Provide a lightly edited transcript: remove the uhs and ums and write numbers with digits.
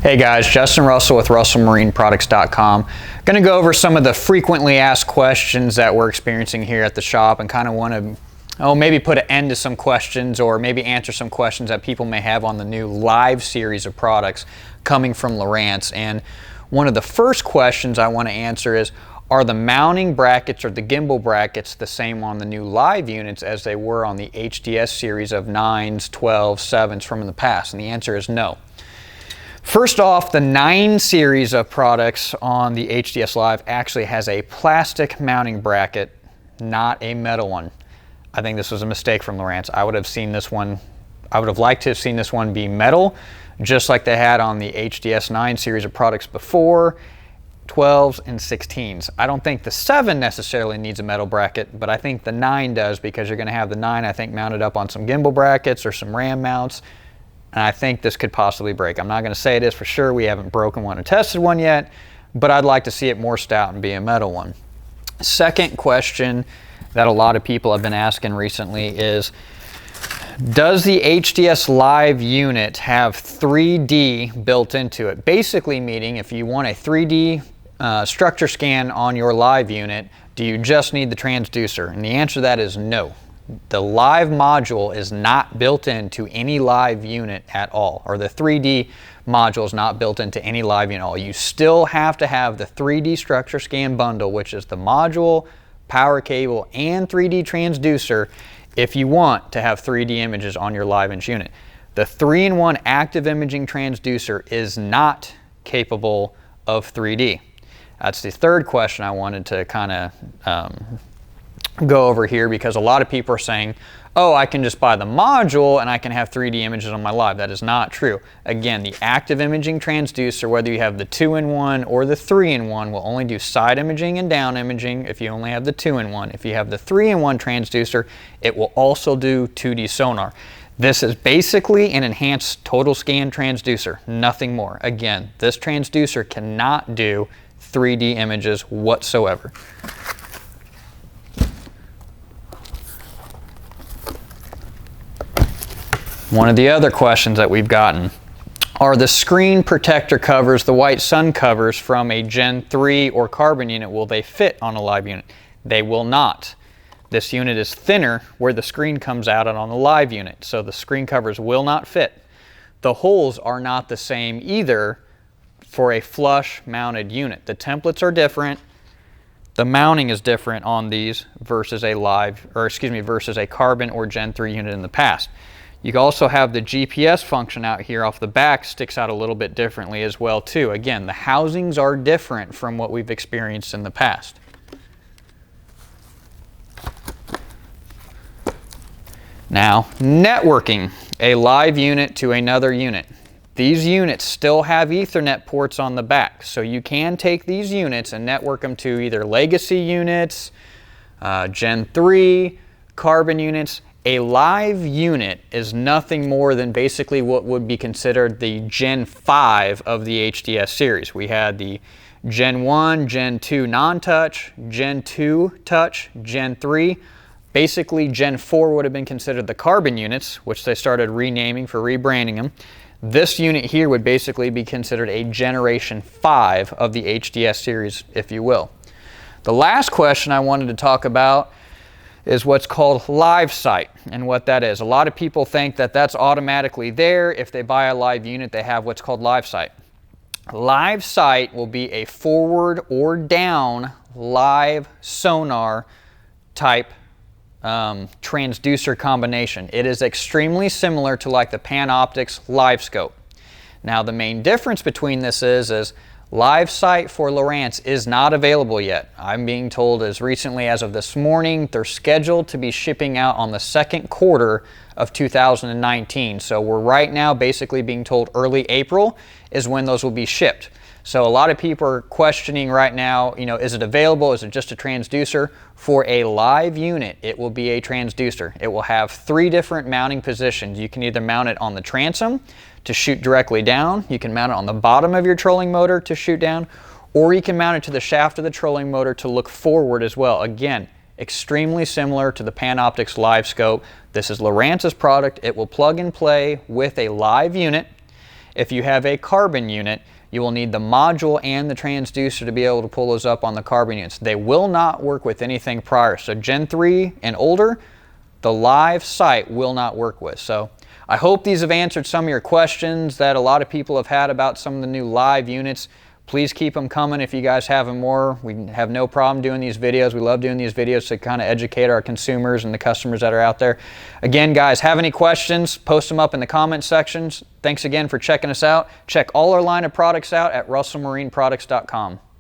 Hey guys, Justin Russell with RussellMarineProducts.com. Going to go over some of the frequently asked questions that we're experiencing here at the shop and kind of want to maybe put an end to some questions or maybe answer some questions that people may have on the new live series of products coming from Lowrance. And one of the first questions I want to answer is, are the mounting brackets or the gimbal brackets the same on the new live units as they were on the HDS series of 9s, 12s, 7s from in the past? And the answer is no. First off, the 9 series of products on the HDS Live actually has a plastic mounting bracket, not a metal one. I think this was a mistake from Lowrance. I would have liked to have seen this one be metal, just like they had on the HDS 9 series of products before, 12s and 16s. I don't think the 7 necessarily needs a metal bracket, but I think the 9 does, because you're going to have the 9, I think, mounted up on some gimbal brackets or some ram mounts. And I think this could possibly break. I'm not going to say it is for sure. We haven't broken one or tested one yet, but I'd like to see it more stout and be a metal one. Second question that a lot of people have been asking recently is, does the HDS Live unit have 3D built into it? Basically meaning, if you want a 3D structure scan on your live unit, do you just need the transducer? And the answer to that is no. The live module is not built into any live unit at all, or the 3D module is not built into any live unit at all. You still have to have the 3D structure scan bundle, which is the module, power cable, and 3D transducer if you want to have 3D images on your live inch unit. The 3-in-1 active imaging transducer is not capable of 3D. That's the third question I wanted to kind of go over here, because a lot of people are saying, oh, I can just buy the module and I can have 3D images on my live. That is not true. Again, the active imaging transducer, whether you have the 2-in-1 or the 3-in-1, will only do side imaging and down imaging if you only have the 2-in-1. If you have the 3-in-1 transducer, it will also do 2D sonar. This is basically an enhanced total scan transducer, nothing more. Again, this transducer cannot do 3D images whatsoever. One of the other questions that we've gotten are the screen protector covers, the white sun covers from a Gen 3 or carbon unit, will they fit on a live unit? They will not. This unit is thinner where the screen comes out on the live unit, so the screen covers will not fit. The holes are not the same either for a flush mounted unit. The templates are different. The mounting is different on these versus a versus a carbon or Gen 3 unit in the past. You also have the GPS function out here off the back, sticks out a little bit differently as well too. Again, the housings are different from what we've experienced in the past. Now, networking a live unit to another unit. These units still have Ethernet ports on the back, so you can take these units and network them to either legacy units, Gen 3, carbon units. A live unit is nothing more than basically what would be considered the Gen 5 of the HDS series. We had the Gen 1, Gen 2 non-touch, Gen 2 touch, Gen 3. Basically, Gen 4 would have been considered the carbon units, which they started renaming for rebranding them. This unit here would basically be considered a Generation 5 of the HDS series, if you will. The last question I wanted to talk about is what's called live sight, and what that is. A lot of people think that that's automatically there. If they buy a live unit, they have what's called live sight. Live sight will be a forward or down live sonar type transducer combination. It is extremely similar to like the Panoptix live scope. Now, the main difference between this is live sight for Lowrance is not available yet. I'm being told as recently as of this morning, they're scheduled to be shipping out on the second quarter of 2019. So we're right now basically being told early April is when those will be shipped. So a lot of people are questioning right now, you know, is it available? Is it just a transducer? For a live unit, it will be a transducer. It will have 3 different mounting positions. You can either mount it on the transom to shoot directly down, you can mount it on the bottom of your trolling motor to shoot down, or you can mount it to the shaft of the trolling motor to look forward as well. Again, extremely similar to the Panoptix live scope. This is Lowrance's product. It will plug and play with a live unit. If you have a carbon unit, you will need the module and the transducer to be able to pull those up on the carbon units. They will not work with anything prior. So Gen 3 and older, the live sight will not work with. So I hope these have answered some of your questions that a lot of people have had about some of the new live units. Please keep them coming if you guys have them more. We have no problem doing these videos. We love doing these videos to kind of educate our consumers and the customers that are out there. Again, guys, have any questions, post them up in the comment sections. Thanks again for checking us out. Check all our line of products out at russellmarineproducts.com.